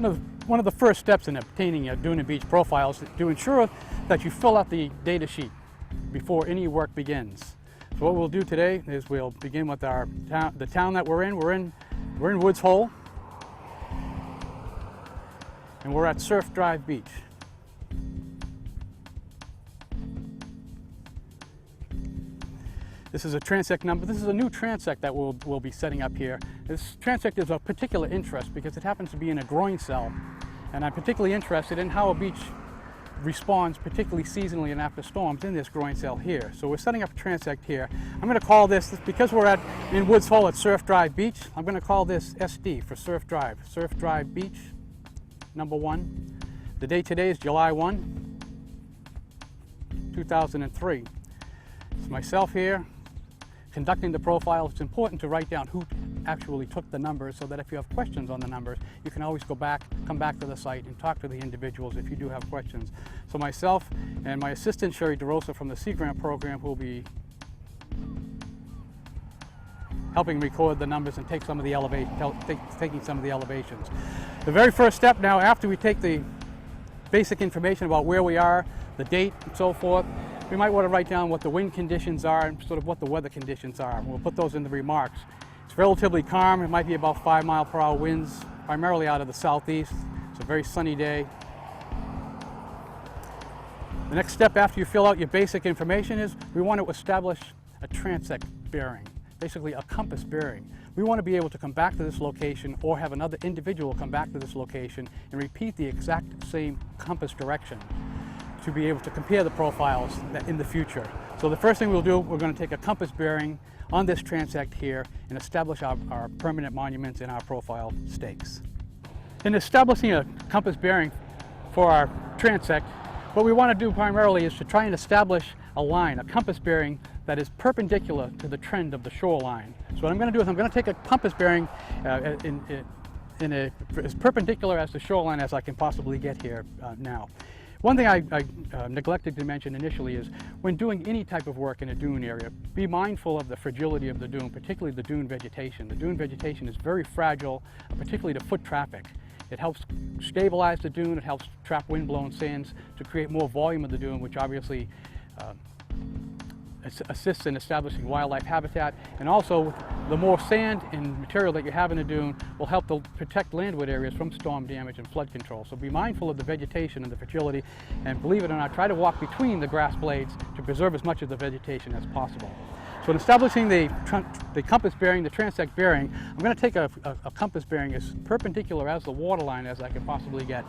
One of the first steps in obtaining a dune and beach profile is to ensure that you fill out the data sheet before any work begins. So what we'll do today is we'll begin with the town that we're in. We're in Woods Hole, and we're at Surf Drive Beach. This is a transect number. This is a new transect that we'll be setting up here. This transect is of particular interest because it happens to be in a groin cell, and I'm particularly interested in how a beach responds, particularly seasonally and after storms, in this groin cell here. So we're setting up a transect here. I'm going to call this, because we're in Woods Hole at Surf Drive Beach, I'm going to call this SD for Surf Drive. Surf Drive Beach, number 1. The date today is July 1, 2003. It's myself here conducting the profile. It's important to write down who actually took the numbers so that if you have questions on the numbers, you can always come back to the site and talk to the individuals if you do have questions. So myself and my assistant, Sherry DeRosa from the Sea Grant program, will be helping record the numbers and take some of the taking some of the elevations. The very first step now, after we take the basic information about where we are, the date and so forth, we might want to write down what the wind conditions are and sort of what the weather conditions are. We'll put those in the remarks. It's relatively calm. It might be about 5-mile-per-hour winds, primarily out of the southeast. It's a very sunny day. The next step after you fill out your basic information is we want to establish a transect bearing, basically a compass bearing. We want to be able to come back to this location or have another individual come back to this location and repeat the exact same compass direction to be able to compare the profiles in the future. So the first thing we'll do, we're going to take a compass bearing on this transect here and establish our permanent monuments and our profile stakes. In establishing a compass bearing for our transect, what we want to do primarily is to try and establish a line, a compass bearing that is perpendicular to the trend of the shoreline. So what I'm going to do is I'm going to take a compass bearing as perpendicular as the shoreline as I can possibly get here now. One thing I neglected to mention initially is when doing any type of work in a dune area, be mindful of the fragility of the dune, particularly the dune vegetation. The dune vegetation is very fragile, particularly to foot traffic. It helps stabilize the dune, it helps trap wind-blown sands to create more volume of the dune, which obviously assists in establishing wildlife habitat, and also the more sand and material that you have in a dune will help to protect landward areas from storm damage and flood control. So be mindful of the vegetation and the fragility, and believe it or not, try to walk between the grass blades to preserve as much of the vegetation as possible. So in establishing the compass bearing, the transect bearing, I'm going to take a compass bearing as perpendicular as the waterline as I can possibly get.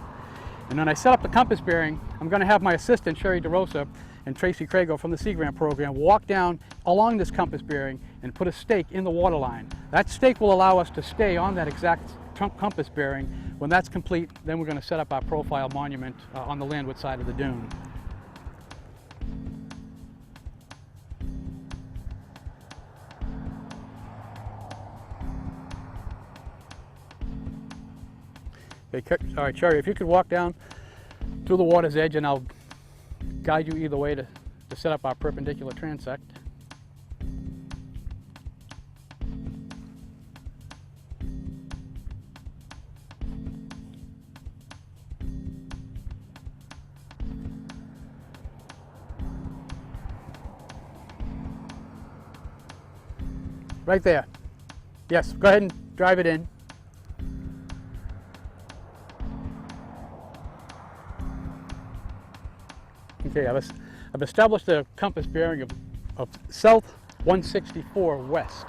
And when I set up the compass bearing, I'm going to have my assistant, Sherry DeRosa, and Tracy Crago from the Sea Grant program walk down along this compass bearing and put a stake in the waterline. That stake will allow us to stay on that exact compass bearing. When that's complete, then we're going to set up our profile monument on the landward side of the dune. Okay, all right, Sherry, if you could walk down to the water's edge, and I'll guide you either way to set up our perpendicular transect. Right there. Yes, go ahead and drive it in. Okay, I've established a compass bearing of south 164 west.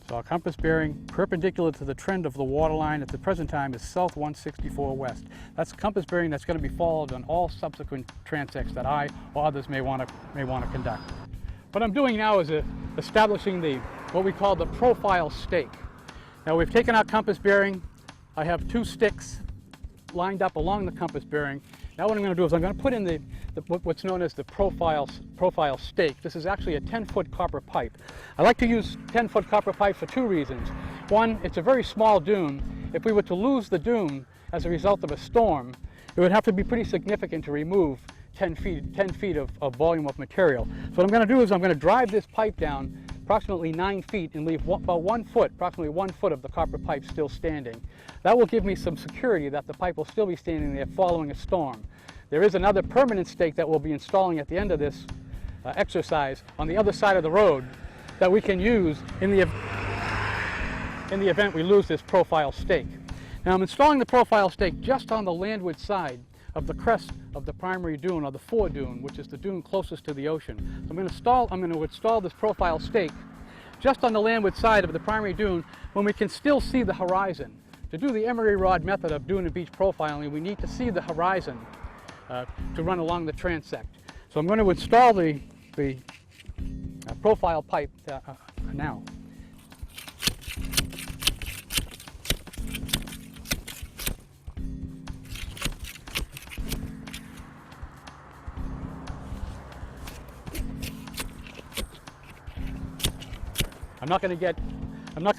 So our compass bearing perpendicular to the trend of the waterline at the present time is south 164 west. That's a compass bearing that's going to be followed on all subsequent transects that I or others may want to conduct. What I'm doing now is establishing what we call the profile stake. Now we've taken our compass bearing. I have 2 sticks lined up along the compass bearing. Now what I'm going to do is I'm going to put in what's known as the profile stake. This is actually a 10-foot copper pipe. I like to use 10-foot copper pipe for 2 reasons. One, it's a very small dune. If we were to lose the dune as a result of a storm, it would have to be pretty significant to remove 10 feet of volume of material. So what I'm going to do is I'm going to drive this pipe down approximately 9 feet and leave about 1 foot, approximately 1 foot of the copper pipe still standing. That will give me some security that the pipe will still be standing there following a storm. There is another permanent stake that we'll be installing at the end of this exercise on the other side of the road that we can use in the event we lose this profile stake. Now I'm installing the profile stake just on the landward side of the crest of the primary dune, or the fore dune, which is the dune closest to the ocean. So I'm going to install this profile stake just on the landward side of the primary dune when we can still see the horizon. To do the emery rod method of dune and beach profiling, we need to see the horizon to run along the transect. So I'm going to install the profile pipe now. I'm not going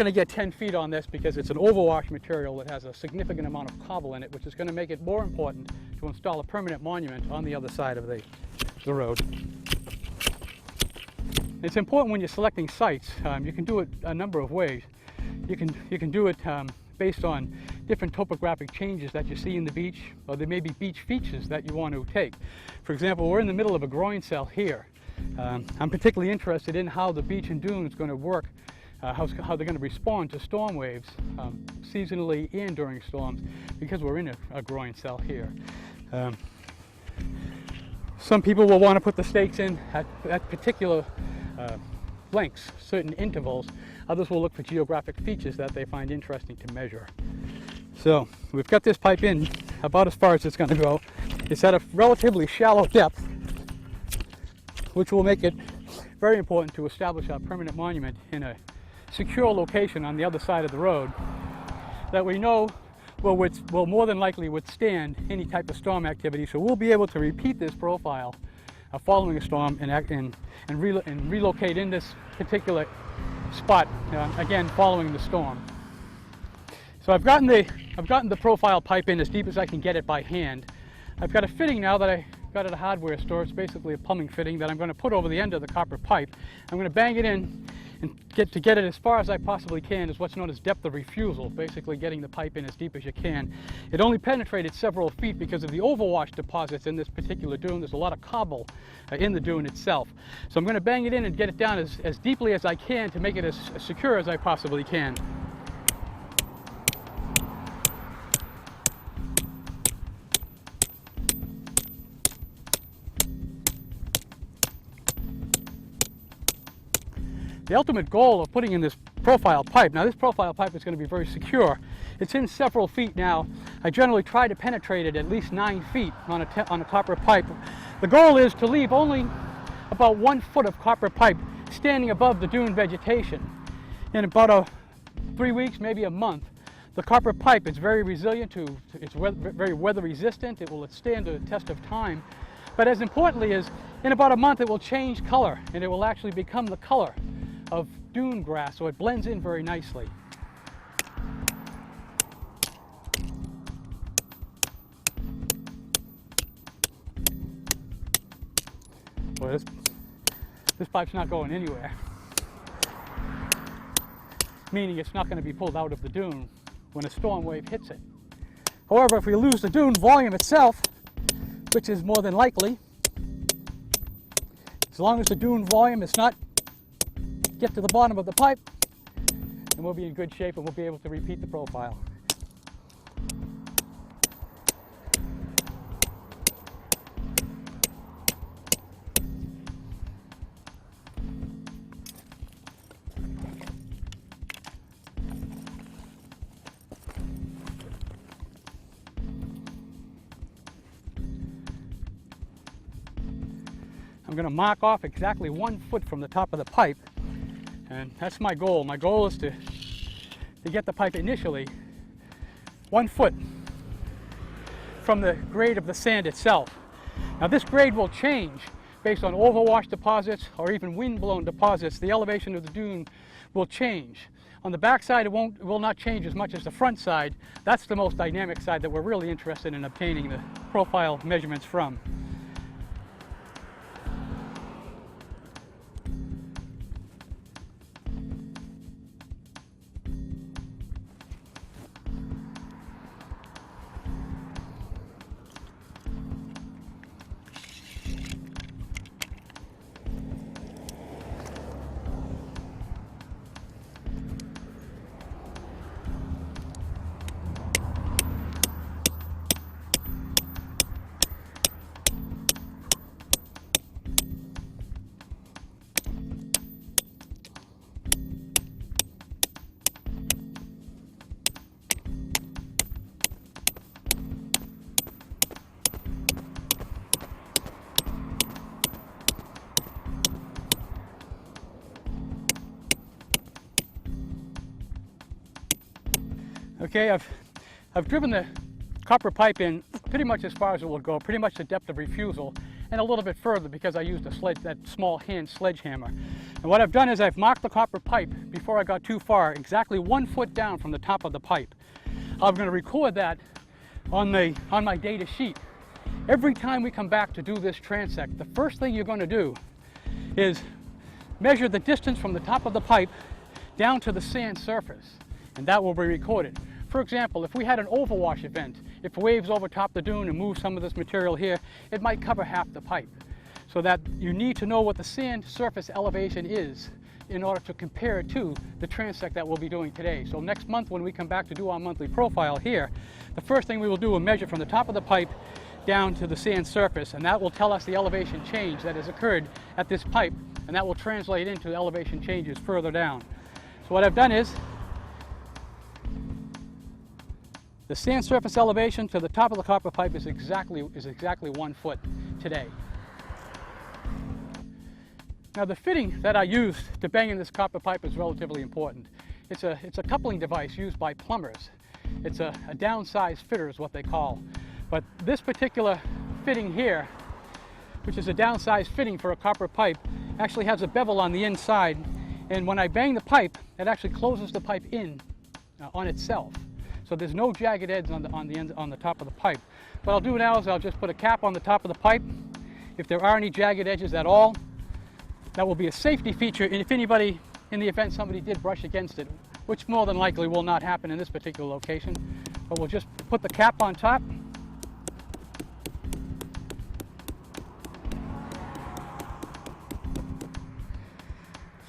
to get 10 feet on this because it's an overwash material that has a significant amount of cobble in it, which is going to make it more important to install a permanent monument on the other side of the road. It's important when you're selecting sites. You can do it a number of ways. You can do it based on different topographic changes that you see in the beach, or there may be beach features that you want to take. For example, we're in the middle of a groin cell here. I'm particularly interested in how the beach and dune is going to work, how they're going to respond to storm waves seasonally and during storms, because we're in a groin cell here. Some people will want to put the stakes in at particular lengths, certain intervals. Others will look for geographic features that they find interesting to measure. So we've got this pipe in about as far as it's going to go. It's at a relatively shallow depth, which will make it very important to establish our permanent monument in a secure location on the other side of the road that we know will more than likely withstand any type of storm activity. So we'll be able to repeat this profile following a storm and relocate in this particular spot again following the storm. So I've gotten the profile pipe in as deep as I can get it by hand. I've got a fitting now that I got at a hardware store. It's basically a plumbing fitting that I'm going to put over the end of the copper pipe. I'm going to bang it in and get it as far as I possibly can is what's known as depth of refusal, basically getting the pipe in as deep as you can. It only penetrated several feet because of the overwash deposits in this particular dune. There's a lot of cobble in the dune itself. So I'm going to bang it in and get it down as deeply as I can to make it as secure as I possibly can. The ultimate goal of putting in this profile pipe, now this profile pipe is going to be very secure. It's in several feet now. I generally try to penetrate it at least 9 feet on a copper pipe. The goal is to leave only about 1 foot of copper pipe standing above the dune vegetation. In about 3 weeks, maybe a month, the copper pipe is very resilient it's very weather resistant. It will stand the test of time. But as importantly is, in about a month it will change color and it will actually become the color of dune grass, so it blends in very nicely. Well, this pipe's not going anywhere, meaning it's not going to be pulled out of the dune when a storm wave hits it. However, if we lose the dune volume itself, which is more than likely, as long as the dune volume does not get to the bottom of the pipe, and we'll be in good shape and we'll be able to repeat the profile. I'm going to mark off exactly 1 foot from the top of the pipe. And that's my goal. My goal is to get the pipe initially 1 foot from the grade of the sand itself. Now this grade will change based on overwash deposits or even wind-blown deposits. The elevation of the dune will change. On the back side, it will not change as much as the front side. That's the most dynamic side that we're really interested in obtaining the profile measurements from. Okay, I've driven the copper pipe in pretty much as far as it will go, pretty much the depth of refusal, and a little bit further because I used that small hand sledgehammer. And what I've done is I've marked the copper pipe before I got too far, exactly 1 foot down from the top of the pipe. I'm going to record that on my data sheet. Every time we come back to do this transect, the first thing you're going to do is measure the distance from the top of the pipe down to the sand surface, and that will be recorded. For example, if we had an overwash event, if waves overtop the dune and move some of this material here, it might cover half the pipe. So that you need to know what the sand surface elevation is in order to compare it to the transect that we'll be doing today. So next month when we come back to do our monthly profile here, the first thing we will do is measure from the top of the pipe down to the sand surface, and that will tell us the elevation change that has occurred at this pipe, and that will translate into elevation changes further down. So what I've done is the sand surface elevation to the top of the copper pipe is exactly 1 foot today. Now the fitting that I used to bang in this copper pipe is relatively important. It's a coupling device used by plumbers. It's a downsized fitter is what they call. But this particular fitting here, which is a downsized fitting for a copper pipe, actually has a bevel on the inside, and when I bang the pipe, it actually closes the pipe in on itself. So there's no jagged edges on the top of the pipe. What I'll do now is I'll just put a cap on the top of the pipe. If there are any jagged edges at all, that will be a safety feature, and if anybody, in the event somebody did brush against it, which more than likely will not happen in this particular location, but we'll just put the cap on top.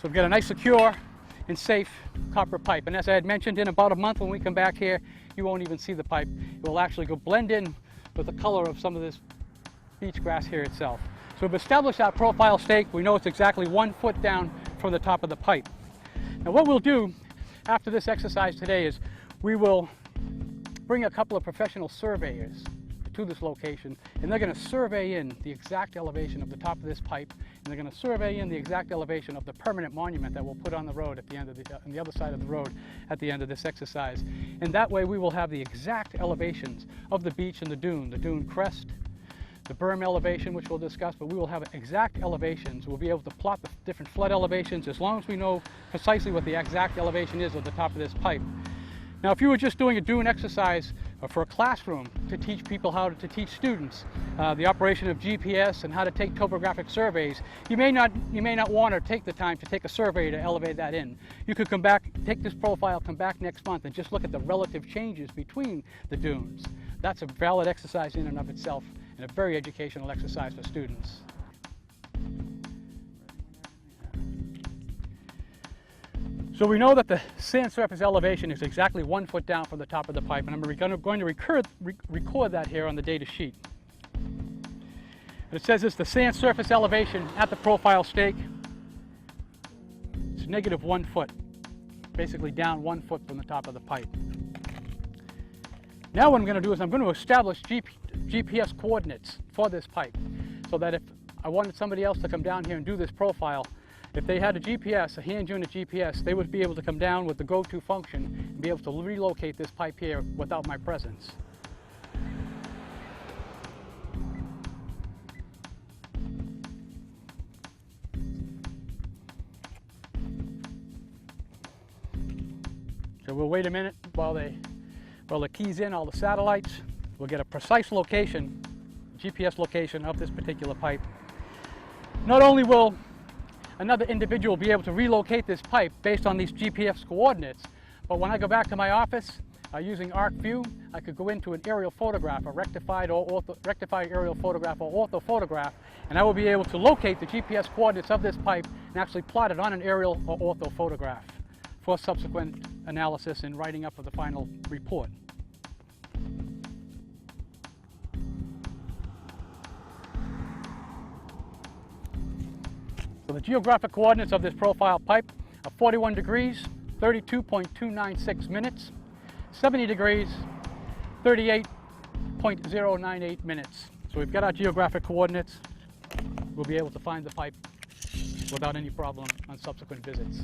So we've got a nice, secure, and safe copper pipe. And as I had mentioned, in about a month when we come back here, you won't even see the pipe. It will actually go blend in with the color of some of this beach grass here itself. So we've established our profile stake. We know it's exactly 1 foot down from the top of the pipe. Now what we'll do after this exercise today is we will bring a couple of professional surveyors to this location, and they're going to survey in the exact elevation of the top of this pipe, and they're going to survey in the exact elevation of the permanent monument that we'll put on the road at the end of on the other side of the road at the end of this exercise. And that way we will have the exact elevations of the beach and the dune crest, the berm elevation, which we'll discuss, but we will have exact elevations. We'll be able to plot the different flood elevations as long as we know precisely what the exact elevation is of the top of this pipe. Now, if you were just doing a dune exercise for a classroom to teach people how to teach students the operation of GPS and how to take topographic surveys, you may not want to take the time to take a survey to elevate that in. You could come back, take this profile, come back next month and just look at the relative changes between the dunes. That's a valid exercise in and of itself, and a very educational exercise for students. So we know that the sand surface elevation is exactly 1 foot down from the top of the pipe, and I'm going to record that here on the data sheet. And it says it's the sand surface elevation at the profile stake. It's negative 1 foot, basically down 1 foot from the top of the pipe. Now what I'm going to do is I'm going to establish GPS coordinates for this pipe, so that if I wanted somebody else to come down here and do this profile, if they had a GPS, a hand unit GPS, they would be able to come down with the go-to function and be able to relocate this pipe here without my presence. So we'll wait a minute while it keys in all the satellites. We'll get a precise location, GPS location of this particular pipe. Not only will another individual be able to relocate this pipe based on these GPS coordinates, but when I go back to my office using ArcView, I could go into an aerial photograph, a rectified aerial photograph or ortho photograph, and I will be able to locate the GPS coordinates of this pipe and actually plot it on an aerial or ortho photograph for subsequent analysis and writing up of the final report. So the geographic coordinates of this profile pipe are 41 degrees, 32.296 minutes, 70 degrees, 38.098 minutes. So we've got our geographic coordinates. We'll be able to find the pipe without any problem on subsequent visits.